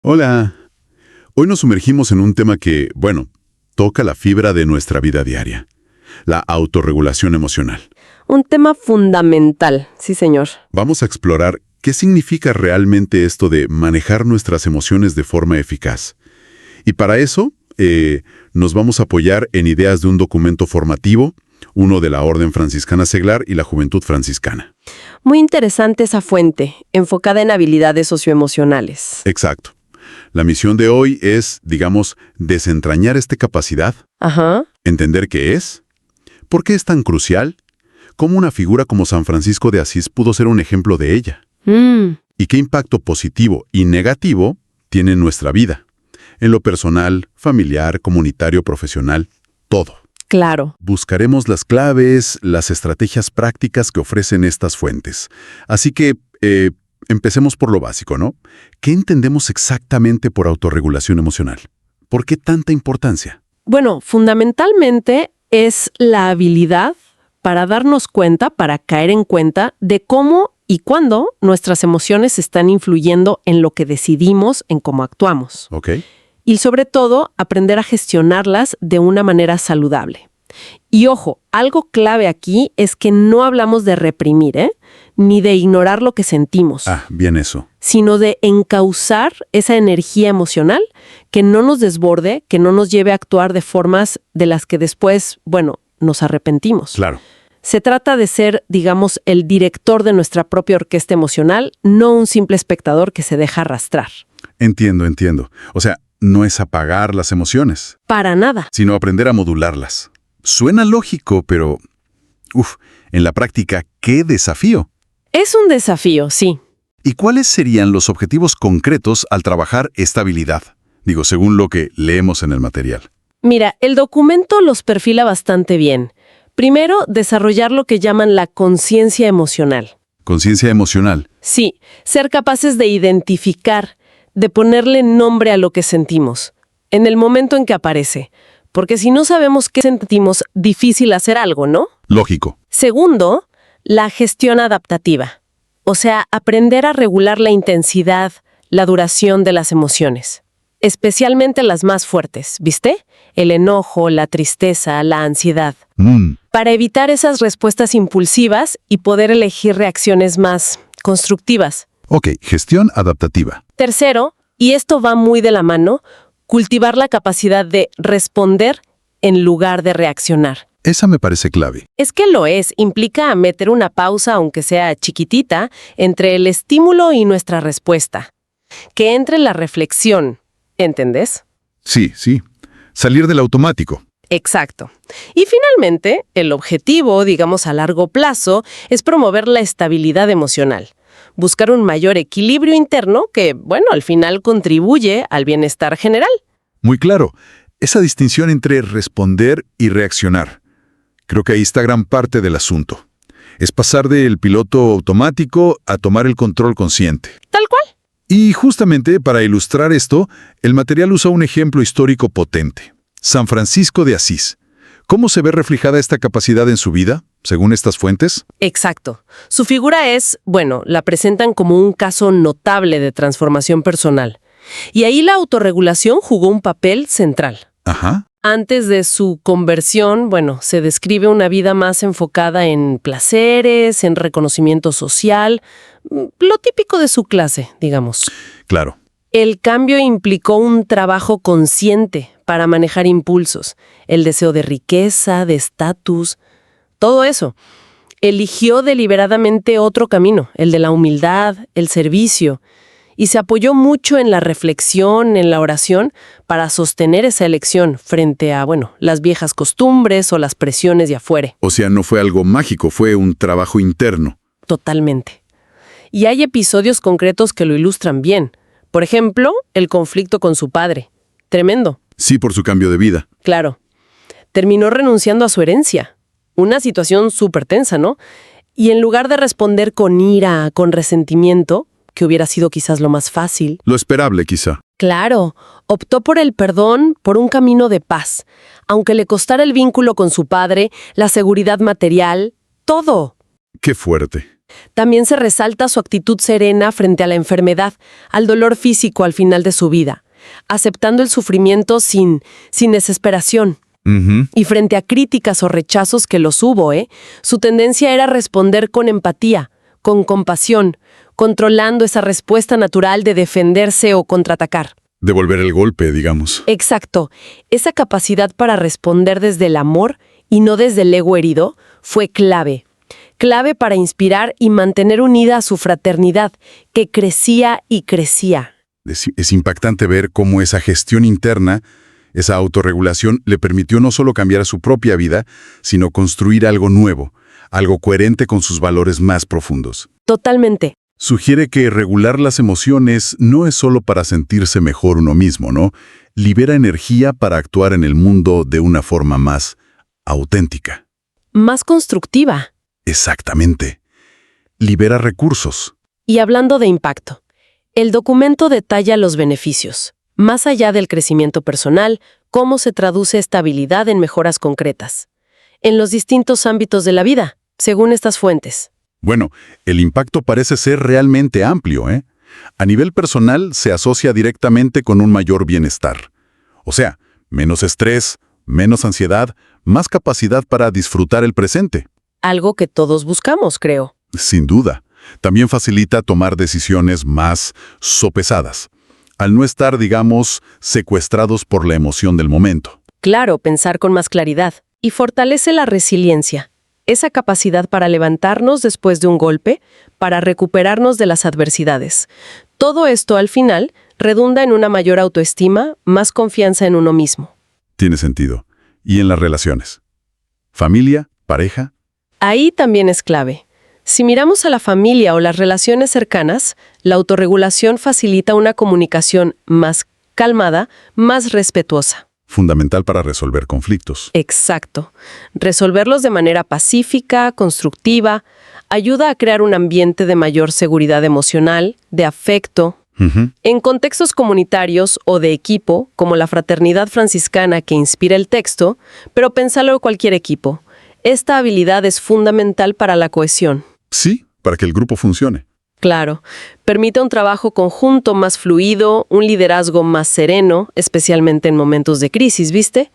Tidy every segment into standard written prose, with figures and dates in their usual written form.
Hola. Hoy nos sumergimos en un tema que, bueno, toca la fibra de nuestra vida diaria, la autorregulación emocional. Un tema fundamental, sí, señor. Vamos a explorar qué significa realmente esto de manejar nuestras emociones de forma eficaz. Y para eso, nos vamos a apoyar en ideas de un documento formativo, uno de la Orden Franciscana Seglar y la Juventud Franciscana. Muy interesante esa fuente, enfocada en habilidades socioemocionales. Exacto. La misión de hoy es, digamos, desentrañar esta capacidad, Ajá. entender qué es, por qué es tan crucial, cómo una figura como San Francisco de Asís pudo ser un ejemplo de ella, y qué impacto positivo y negativo tiene en nuestra vida, en lo personal, familiar, comunitario, profesional, todo. Claro. Buscaremos las claves, las estrategias prácticas que ofrecen estas fuentes. Así que, empecemos por lo básico, ¿no? ¿Qué entendemos exactamente por autorregulación emocional? ¿Por qué tanta importancia? Bueno, fundamentalmente es la habilidad para darnos cuenta, para caer en cuenta de cómo y cuándo nuestras emociones están influyendo en lo que decidimos, en cómo actuamos. ¿Ok? Y sobre todo, aprender a gestionarlas de una manera saludable. Y ojo, algo clave aquí es que no hablamos de reprimir, ni de ignorar lo que sentimos, Bien eso. sino de encauzar esa energía emocional que no nos desborde, que no nos lleve a actuar de formas de las que después, bueno, nos arrepentimos. Claro. Se trata de ser, digamos, el director de nuestra propia orquesta emocional, no un simple espectador que se deja arrastrar. Entiendo. O sea, no es apagar las emociones, Para nada. sino aprender a modularlas. Suena lógico, pero... en la práctica, ¡qué desafío! Es un desafío, sí. ¿Y cuáles serían los objetivos concretos al trabajar esta habilidad? Digo, según lo que leemos en el material. Mira, el documento los perfila bastante bien. Primero, desarrollar lo que llaman la conciencia emocional. Conciencia emocional. Sí, ser capaces de identificar, de ponerle nombre a lo que sentimos, en el momento en que aparece. Porque si no sabemos qué sentimos, difícil hacer algo, ¿no? Lógico. Segundo, la gestión adaptativa. O sea, aprender a regular la intensidad, la duración de las emociones. Especialmente las más fuertes, ¿viste? El enojo, la tristeza, la ansiedad. Para evitar esas respuestas impulsivas y poder elegir reacciones más constructivas. Ok, gestión adaptativa. Tercero, y esto va muy de la mano, cultivar la capacidad de responder en lugar de reaccionar. Esa me parece clave. Es que lo es, implica meter una pausa, aunque sea chiquitita, entre el estímulo y nuestra respuesta. Que entre la reflexión, ¿entendés? Sí. Salir del automático. Exacto. Y finalmente, el objetivo, digamos a largo plazo, es promover la estabilidad emocional. Buscar un mayor equilibrio interno que, bueno, al final contribuye al bienestar general. Muy claro. Esa distinción entre responder y reaccionar. Creo que ahí está gran parte del asunto. Es pasar del piloto automático a tomar el control consciente. Tal cual. Y justamente para ilustrar esto, el material usa un ejemplo histórico potente. San Francisco de Asís. ¿Cómo se ve reflejada esta capacidad en su vida, según estas fuentes? Exacto. Su figura es, bueno, la presentan como un caso notable de transformación personal. Y ahí la autorregulación jugó un papel central. Ajá. Antes de su conversión, bueno, se describe una vida más enfocada en placeres, en reconocimiento social, lo típico de su clase, digamos. Claro. El cambio implicó un trabajo consciente para manejar impulsos, el deseo de riqueza, de estatus, todo eso. Eligió deliberadamente otro camino, el de la humildad, el servicio, y se apoyó mucho en la reflexión, en la oración, para sostener esa elección frente a, bueno, las viejas costumbres o las presiones de afuera. O sea, no fue algo mágico, fue un trabajo interno. Totalmente. Y hay episodios concretos que lo ilustran bien. Por ejemplo, el conflicto con su padre. Tremendo. Sí, por su cambio de vida. Claro. Terminó renunciando a su herencia. Una situación súper tensa, ¿no? Y en lugar de responder con ira, con resentimiento, que hubiera sido quizás lo más fácil. Lo esperable, quizá. Claro, optó por el perdón, por un camino de paz, aunque le costara el vínculo con su padre, la seguridad material, todo. Qué fuerte. También se resalta su actitud serena frente a la enfermedad, al dolor físico al final de su vida, aceptando el sufrimiento sin desesperación. Y frente a críticas o rechazos que los hubo, su tendencia era responder con empatía, con compasión, controlando esa respuesta natural de defenderse o contraatacar. Devolver el golpe, digamos. Exacto. Esa capacidad para responder desde el amor y no desde el ego herido fue clave. Clave para inspirar y mantener unida a su fraternidad, que crecía y crecía. Es impactante ver cómo esa gestión interna, esa autorregulación, le permitió no solo cambiar su propia vida, sino construir algo nuevo, algo coherente con sus valores más profundos. Totalmente. Sugiere que regular las emociones no es solo para sentirse mejor uno mismo, ¿no? Libera energía para actuar en el mundo de una forma más auténtica. Más constructiva. Exactamente. Libera recursos. Y hablando de impacto, el documento detalla los beneficios. Más allá del crecimiento personal, cómo se traduce esta habilidad en mejoras concretas. En los distintos ámbitos de la vida, según estas fuentes. Bueno, el impacto parece ser realmente amplio, ¿eh? A nivel personal se asocia directamente con un mayor bienestar. O sea, menos estrés, menos ansiedad, más capacidad para disfrutar el presente. Algo que todos buscamos, creo. Sin duda. También facilita tomar decisiones más sopesadas, al no estar, digamos, secuestrados por la emoción del momento. Claro, pensar con más claridad. Y fortalece la resiliencia. Esa capacidad para levantarnos después de un golpe, para recuperarnos de las adversidades. Todo esto, al final, redunda en una mayor autoestima, más confianza en uno mismo. Tiene sentido. ¿Y en las relaciones? ¿Familia? ¿Pareja? Ahí también es clave. Si miramos a la familia o las relaciones cercanas, la autorregulación facilita una comunicación más calmada, más respetuosa. Fundamental para resolver conflictos. Exacto. Resolverlos de manera pacífica, constructiva, ayuda a crear un ambiente de mayor seguridad emocional, de afecto. En contextos comunitarios o de equipo, como la fraternidad franciscana que inspira el texto, pero pénsalo en cualquier equipo, esta habilidad es fundamental para la cohesión. Sí, para que el grupo funcione. Claro, permite un trabajo conjunto más fluido, un liderazgo más sereno, especialmente en momentos de crisis, ¿viste?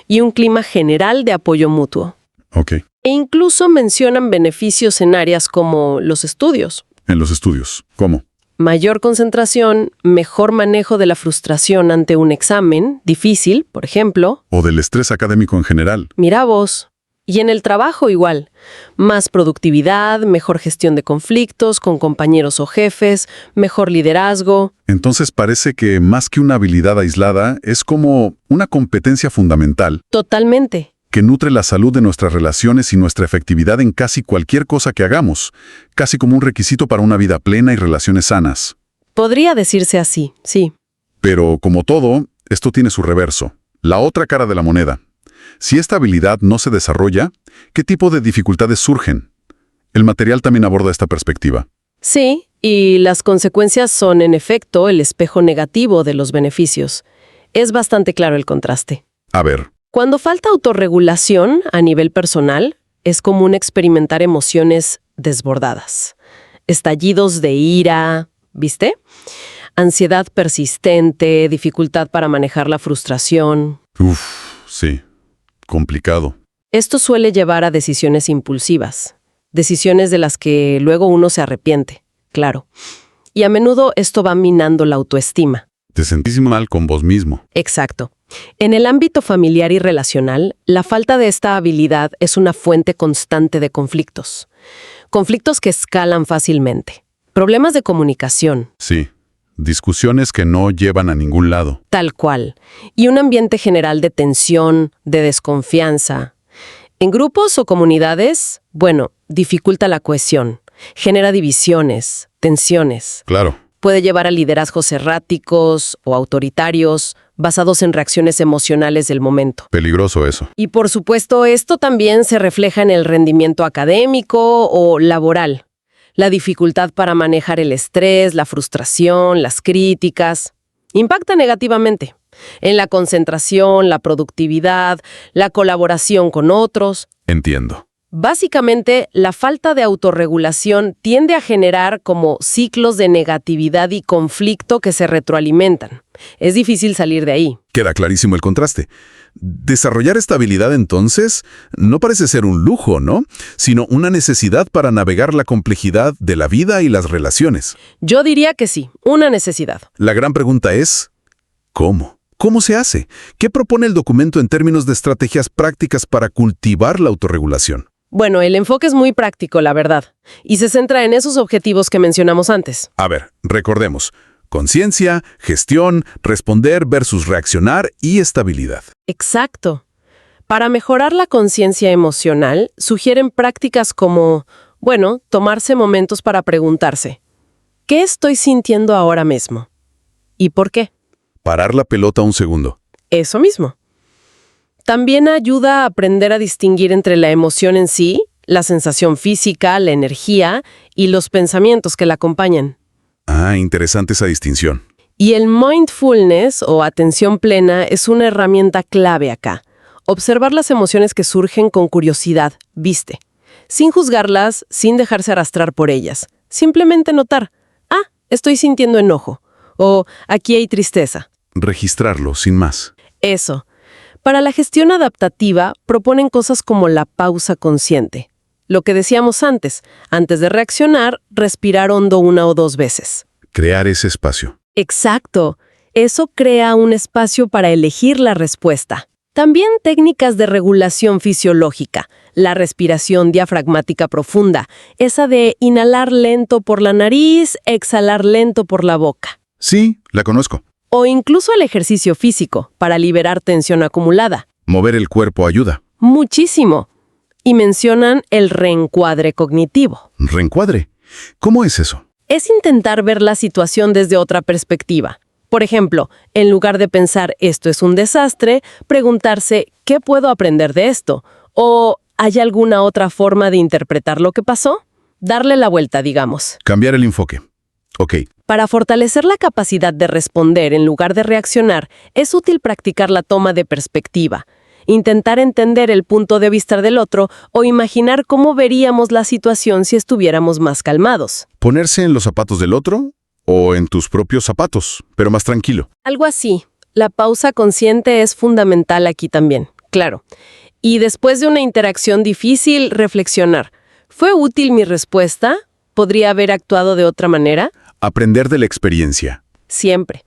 Y un clima general de apoyo mutuo. Ok. E incluso mencionan beneficios en áreas como los estudios. En los estudios. ¿Cómo? Mayor concentración, mejor manejo de la frustración ante un examen difícil, por ejemplo. O del estrés académico en general. Mira vos. Y en el trabajo igual. Más productividad, mejor gestión de conflictos con compañeros o jefes, mejor liderazgo. Entonces parece que más que una habilidad aislada, es como una competencia fundamental. Totalmente. Que nutre la salud de nuestras relaciones y nuestra efectividad en casi cualquier cosa que hagamos. Casi como un requisito para una vida plena y relaciones sanas. Podría decirse así, sí. Pero, como todo, esto tiene su reverso. La otra cara de la moneda. Si esta habilidad no se desarrolla, ¿qué tipo de dificultades surgen? El material también aborda esta perspectiva. Sí, y las consecuencias son, en efecto, el espejo negativo de los beneficios. Es bastante claro el contraste. A ver. Cuando falta autorregulación a nivel personal, es común experimentar emociones desbordadas. Estallidos de ira, ¿viste? Ansiedad persistente, dificultad para manejar la frustración. Sí. Complicado. Esto suele llevar a decisiones impulsivas, decisiones de las que luego uno se arrepiente, claro. Y a menudo esto va minando la autoestima. Te sentís mal con vos mismo. Exacto. En el ámbito familiar y relacional, la falta de esta habilidad es una fuente constante de conflictos. Conflictos que escalan fácilmente. Problemas de comunicación. Sí. Discusiones que no llevan a ningún lado. Tal cual. Y un ambiente general de tensión, de desconfianza. En grupos o comunidades, bueno, dificulta la cohesión. Genera divisiones, tensiones. Claro. Puede llevar a liderazgos erráticos o autoritarios, basados en reacciones emocionales del momento. Peligroso eso. Y por supuesto, esto también se refleja en el rendimiento académico o laboral. La dificultad para manejar el estrés, la frustración, las críticas. Impacta negativamente en la concentración, la productividad, la colaboración con otros. Entiendo. Básicamente, la falta de autorregulación tiende a generar como ciclos de negatividad y conflicto que se retroalimentan. Es difícil salir de ahí. Queda clarísimo el contraste. Desarrollar estabilidad, entonces, no parece ser un lujo, ¿no? Sino una necesidad para navegar la complejidad de la vida y las relaciones. Yo diría que sí, una necesidad. La gran pregunta es, ¿cómo? ¿Cómo se hace? ¿Qué propone el documento en términos de estrategias prácticas para cultivar la autorregulación? Bueno, el enfoque es muy práctico, la verdad, y se centra en esos objetivos que mencionamos antes. A ver, recordemos. Conciencia, gestión, responder versus reaccionar y estabilidad. Exacto. Para mejorar la conciencia emocional, sugieren prácticas como, bueno, tomarse momentos para preguntarse, ¿qué estoy sintiendo ahora mismo? ¿Y por qué? Parar la pelota un segundo. Eso mismo. También ayuda a aprender a distinguir entre la emoción en sí, la sensación física, la energía y los pensamientos que la acompañan. Ah, interesante esa distinción. Y el mindfulness o atención plena es una herramienta clave acá. Observar las emociones que surgen con curiosidad, ¿viste? Sin juzgarlas, sin dejarse arrastrar por ellas. Simplemente notar, estoy sintiendo enojo. O aquí hay tristeza. Registrarlo, sin más. Eso. Para la gestión adaptativa, proponen cosas como la pausa consciente. Lo que decíamos antes de reaccionar, respirar hondo 1 o 2 veces. Crear ese espacio. Exacto. Eso crea un espacio para elegir la respuesta. También técnicas de regulación fisiológica, la respiración diafragmática profunda, esa de inhalar lento por la nariz, exhalar lento por la boca. Sí, la conozco. O incluso el ejercicio físico, para liberar tensión acumulada. Mover el cuerpo ayuda. Muchísimo. Y mencionan el reencuadre cognitivo. ¿Reencuadre? ¿Cómo es eso? Es intentar ver la situación desde otra perspectiva. Por ejemplo, en lugar de pensar esto es un desastre, preguntarse ¿qué puedo aprender de esto? O ¿hay alguna otra forma de interpretar lo que pasó? Darle la vuelta, digamos. Cambiar el enfoque. Ok. Para fortalecer la capacidad de responder en lugar de reaccionar, es útil practicar la toma de perspectiva. Intentar entender el punto de vista del otro o imaginar cómo veríamos la situación si estuviéramos más calmados. ¿Ponerse en los zapatos del otro o en tus propios zapatos, pero más tranquilo? Algo así. La pausa consciente es fundamental aquí también, claro. Y después de una interacción difícil, reflexionar. ¿Fue útil mi respuesta? ¿Podría haber actuado de otra manera? Aprender de la experiencia. Siempre.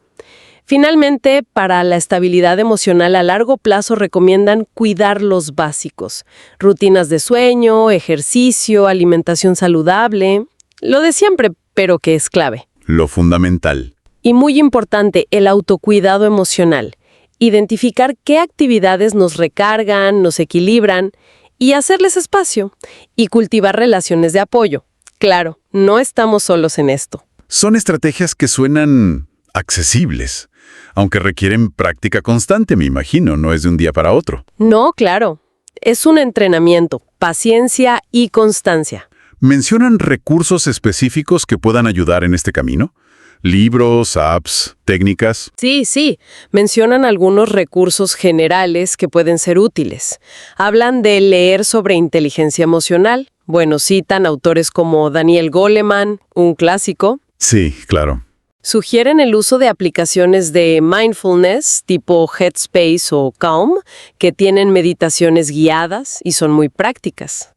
Finalmente, para la estabilidad emocional a largo plazo recomiendan cuidar los básicos. Rutinas de sueño, ejercicio, alimentación saludable. Lo de siempre, pero que es clave. Lo fundamental. Y muy importante, el autocuidado emocional. Identificar qué actividades nos recargan, nos equilibran y hacerles espacio. Y cultivar relaciones de apoyo. Claro, no estamos solos en esto. Son estrategias que suenan accesibles, aunque requieren práctica constante, me imagino, no es de un día para otro. No, claro. Es un entrenamiento, paciencia y constancia. ¿Mencionan recursos específicos que puedan ayudar en este camino? ¿Libros, apps, técnicas? Sí. Mencionan algunos recursos generales que pueden ser útiles. Hablan de leer sobre inteligencia emocional. Bueno, citan autores como Daniel Goleman, un clásico. Sí, claro. Sugieren el uso de aplicaciones de mindfulness tipo Headspace o Calm, que tienen meditaciones guiadas y son muy prácticas.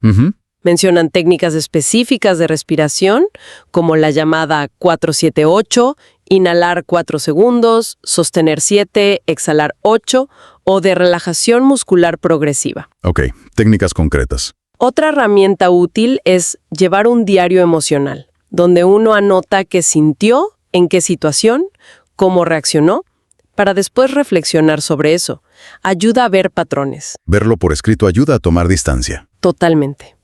Mencionan técnicas específicas de respiración, como la llamada 4-7-8, inhalar 4 segundos, sostener 7, exhalar 8, o de relajación muscular progresiva. Ok, técnicas concretas. Otra herramienta útil es llevar un diario emocional, donde uno anota qué sintió, en qué situación, cómo reaccionó, para después reflexionar sobre eso. Ayuda a ver patrones. Verlo por escrito ayuda a tomar distancia. Totalmente.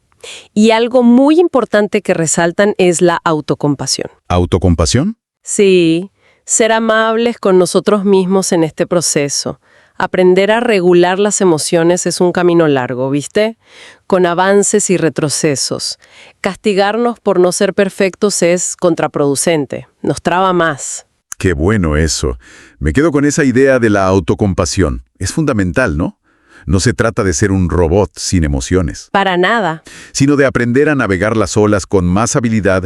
Y algo muy importante que resaltan es la autocompasión. ¿Autocompasión? Sí, ser amables con nosotros mismos en este proceso. Aprender a regular las emociones es un camino largo, ¿viste? Con avances y retrocesos. Castigarnos por no ser perfectos es contraproducente, nos traba más. Qué bueno eso. Me quedo con esa idea de la autocompasión. Es fundamental, ¿no? No se trata de ser un robot sin emociones, Para nada. sino de aprender a navegar las olas con más habilidad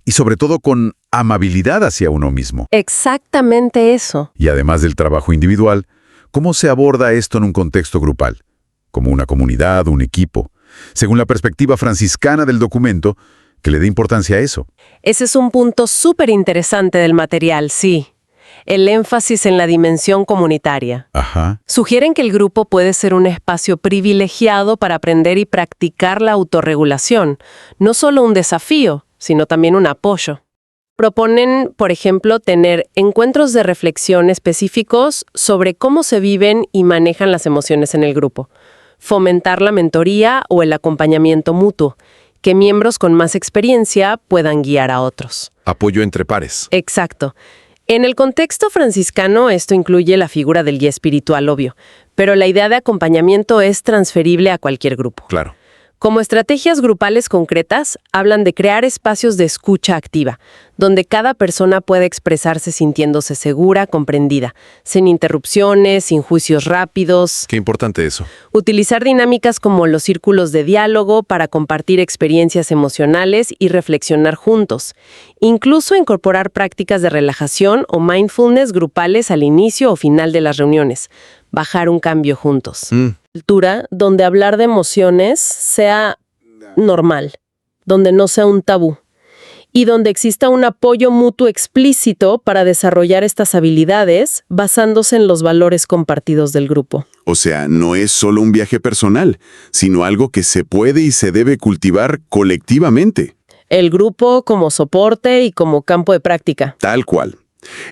y sobre todo con amabilidad hacia uno mismo. Exactamente eso. Y además del trabajo individual, ¿cómo se aborda esto en un contexto grupal? Como una comunidad, un equipo. Según la perspectiva franciscana del documento, que le dé importancia a eso. Ese es un punto súper interesante del material, sí. El énfasis en la dimensión comunitaria. Ajá. Sugieren que el grupo puede ser un espacio privilegiado para aprender y practicar la autorregulación, no solo un desafío, sino también un apoyo. Proponen, por ejemplo, tener encuentros de reflexión específicos sobre cómo se viven y manejan las emociones en el grupo, fomentar la mentoría o el acompañamiento mutuo, que miembros con más experiencia puedan guiar a otros. Apoyo entre pares. Exacto. En el contexto franciscano esto incluye la figura del guía espiritual, obvio, pero la idea de acompañamiento es transferible a cualquier grupo. Claro. Como estrategias grupales concretas, hablan de crear espacios de escucha activa, donde cada persona puede expresarse sintiéndose segura, comprendida, sin interrupciones, sin juicios rápidos. Qué importante eso. Utilizar dinámicas como los círculos de diálogo para compartir experiencias emocionales y reflexionar juntos. Incluso incorporar prácticas de relajación o mindfulness grupales al inicio o final de las reuniones. Bajar un cambio juntos. Cultura donde hablar de emociones sea normal, donde no sea un tabú y donde exista un apoyo mutuo explícito para desarrollar estas habilidades basándose en los valores compartidos del grupo. O sea, no es solo un viaje personal, sino algo que se puede y se debe cultivar colectivamente. El grupo como soporte y como campo de práctica. Tal cual.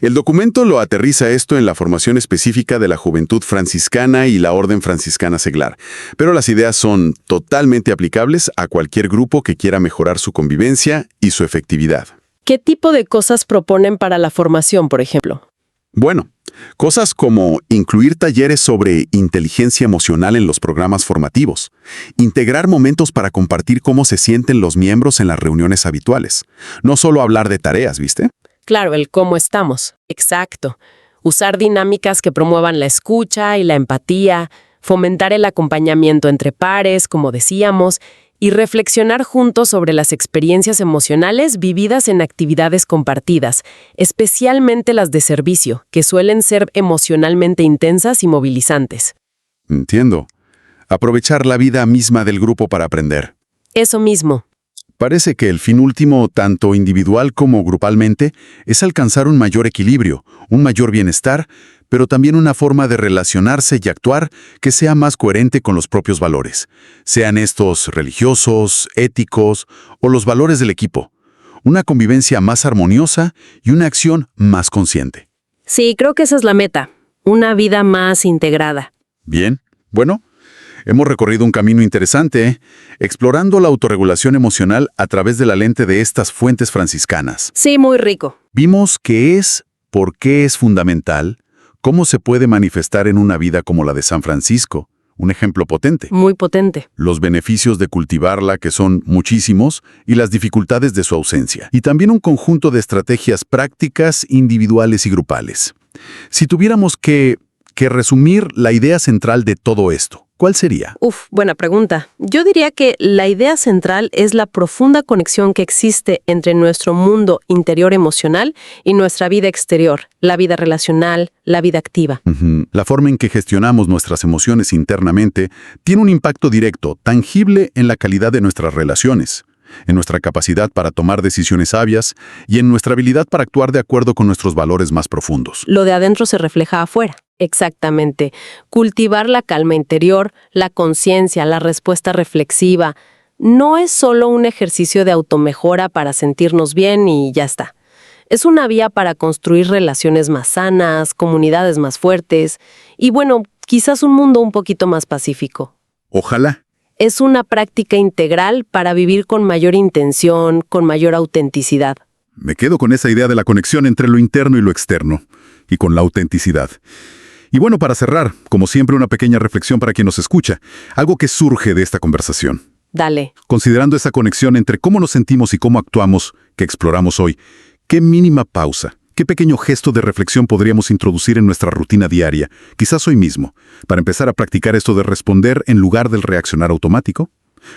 El documento lo aterriza esto en la formación específica de la juventud franciscana y la orden franciscana seglar, pero las ideas son totalmente aplicables a cualquier grupo que quiera mejorar su convivencia y su efectividad. ¿Qué tipo de cosas proponen para la formación, por ejemplo? Bueno, cosas como incluir talleres sobre inteligencia emocional en los programas formativos, integrar momentos para compartir cómo se sienten los miembros en las reuniones habituales, no solo hablar de tareas, ¿viste? Claro, el cómo estamos. Exacto. Usar dinámicas que promuevan la escucha y la empatía, fomentar el acompañamiento entre pares, como decíamos, y reflexionar juntos sobre las experiencias emocionales vividas en actividades compartidas, especialmente las de servicio, que suelen ser emocionalmente intensas y movilizantes. Entiendo. Aprovechar la vida misma del grupo para aprender. Eso mismo. Parece que el fin último, tanto individual como grupalmente, es alcanzar un mayor equilibrio, un mayor bienestar, pero también una forma de relacionarse y actuar que sea más coherente con los propios valores, sean estos religiosos, éticos o los valores del equipo. Una convivencia más armoniosa y una acción más consciente. Sí, creo que esa es la meta. Una vida más integrada. Bien, bueno, hemos recorrido un camino interesante, explorando la autorregulación emocional a través de la lente de estas fuentes franciscanas. Sí, muy rico. Vimos qué es, por qué es fundamental, cómo se puede manifestar en una vida como la de San Francisco, un ejemplo potente. Muy potente. Los beneficios de cultivarla, que son muchísimos, y las dificultades de su ausencia. Y también un conjunto de estrategias prácticas, individuales y grupales. Si tuviéramos que resumir la idea central de todo esto, ¿cuál sería? Buena pregunta. Yo diría que la idea central es la profunda conexión que existe entre nuestro mundo interior emocional y nuestra vida exterior, la vida relacional, la vida activa. La forma en que gestionamos nuestras emociones internamente tiene un impacto directo, tangible en la calidad de nuestras relaciones, en nuestra capacidad para tomar decisiones sabias y en nuestra habilidad para actuar de acuerdo con nuestros valores más profundos. Lo de adentro se refleja afuera. Exactamente. Cultivar la calma interior, la conciencia, la respuesta reflexiva, no es solo un ejercicio de automejora para sentirnos bien y ya está. Es una vía para construir relaciones más sanas, comunidades más fuertes y, bueno, quizás un mundo un poquito más pacífico. Ojalá. Es una práctica integral para vivir con mayor intención, con mayor autenticidad. Me quedo con esa idea de la conexión entre lo interno y lo externo, y con la autenticidad. Y bueno, para cerrar, como siempre, una pequeña reflexión para quien nos escucha, algo que surge de esta conversación. Dale. Considerando esa conexión entre cómo nos sentimos y cómo actuamos que exploramos hoy, qué mínima pausa, ¿Qué pequeño gesto de reflexión podríamos introducir en nuestra rutina diaria, quizás hoy mismo, para empezar a practicar esto de responder en lugar del reaccionar automático?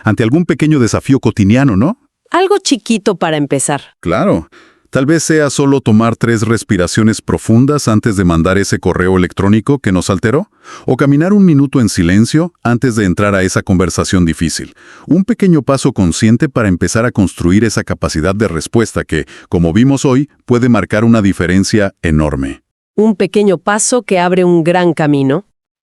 Ante algún pequeño desafío cotidiano, ¿no? Algo chiquito para empezar. Claro. Tal vez sea solo tomar 3 respiraciones profundas antes de mandar ese correo electrónico que nos alteró, o caminar 1 minuto en silencio antes de entrar a esa conversación difícil. Un pequeño paso consciente para empezar a construir esa capacidad de respuesta que, como vimos hoy, puede marcar una diferencia enorme. Un pequeño paso que abre un gran camino.